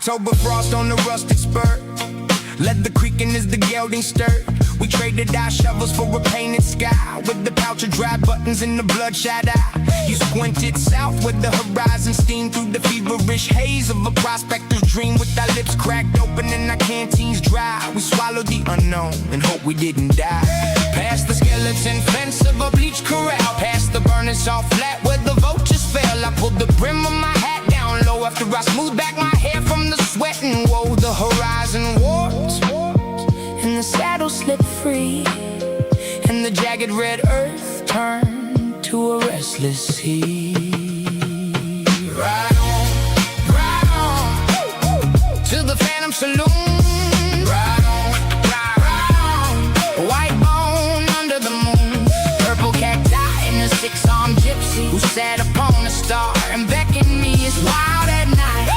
October frost on the rustic spur. Leather creaking as the gelding stirred. We traded our shovels for a painted sky, with the pouch of dry buttons and the bloodshot eye. You squinted south with the horizon steamed through the feverish haze of a prospector's dream. With our lips cracked open and our canteens dry, we swallowed the unknown and hope we didn't die. Past the skeleton fence of a bleached corral, past the burning salt flat where the vultures fell. I pulled the brim of my hat down low after I smoothed back my hair from the sweat and woe. The horizon warped and the saddle slipped free, and the jagged red earth turned to a restless sea. Ride on, to the Phantom Saloon. Ride on, white bone under the moon. Purple cacti and a six-armed gypsy who sat upon a star and beckoned me. It's wild at night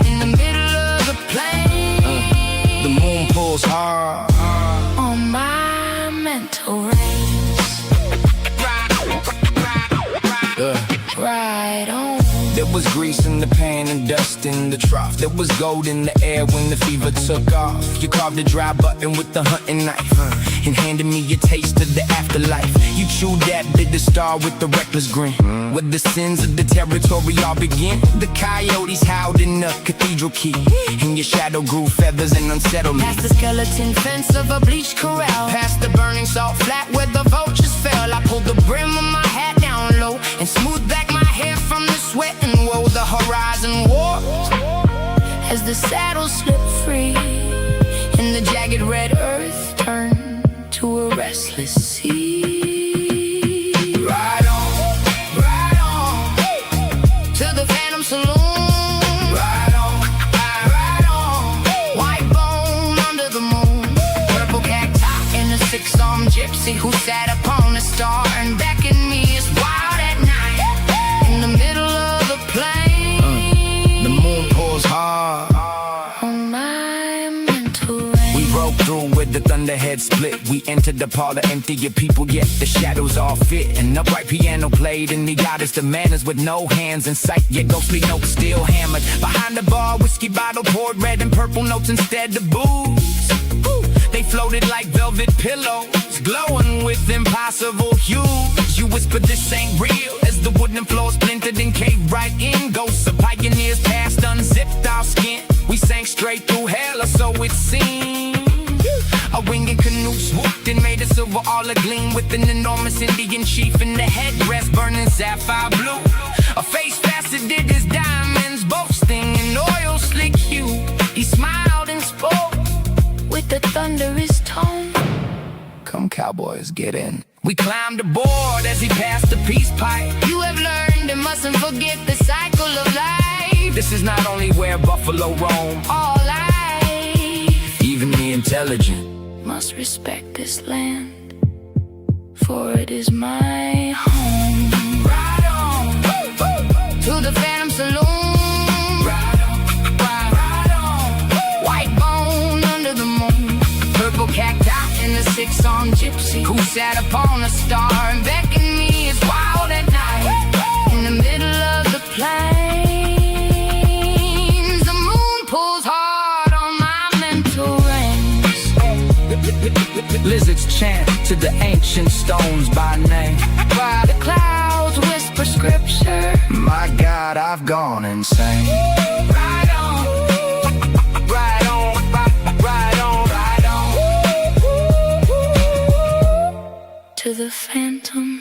in the middle of the plain. The moon pulls hard on my mental range. Right on. There was grease in the pan and dust in the trough. There was gold in the air when the fever took off. You carved a dry button with the hunting knife, and handed me a taste of the afterlife. You chewed that bitter star with the reckless grin, where the sins of the territory all begin. The coyotes howled in the cathedral key, and your shadow grew feathers and unsettled me. Past the skeleton fence of a bleached corral, past the burning salt flat where the vultures fell. I pulled the brim of my hat down low and smoothed back my hair from the sweat and woe. The horizon warped as the saddle slipped free, and the jagged red earth turned to a restless sea. Ride on, to the Phantom Saloon. Ride on, white bone under the moon. Purple cacti and a six-armed gypsy who sat upon a star and beckoned me. It's wild at night in the middle of the plain. The moon pulls hard on my mental range. We broke through with the thunderhead split. We entered the parlor empty of people, yet the shadows all fit. An upright piano played and the goddess of manners with no hands in sight, yet ghostly notes still hammered. Behind the bar, whiskey bottle poured red and purple notes instead of booze. They floated like velvet pillows, glowing with impossible hues. You whispered this ain't real as the wooden floor splintered and caved right in. Ghosts of pioneers past unzipped our skin. We sank straight through hell, or so it seemed. A winged canoe swooped and made a silver all agleam, with an enormous Indian chief in the headdress burning sapphire blue. A face faceted as diamonds, boasting an oil slick hue. He smiled and spoke with a thunderous tone. Come cowboys, get in. We climbed aboard as he passed the peace pipe. You have learned and mustn't forget the cycle of life. This is not only where buffalo roam, all life, even the intelligent, must respect this land, for it is my home. Ride on, to the Phantom Saloon. Ride on, white bone under the moon. Purple cacti and a six-armed gypsy who sat upon a star and beckoned me. It's wild at night in the middle of the plains. The moon pulls hard on my mental range. Lizards chant to the ancient stones by name, while the clouds whisper scripture. My God, I've gone insane. Ride on, ride on, ride on, ride on, to the Phantom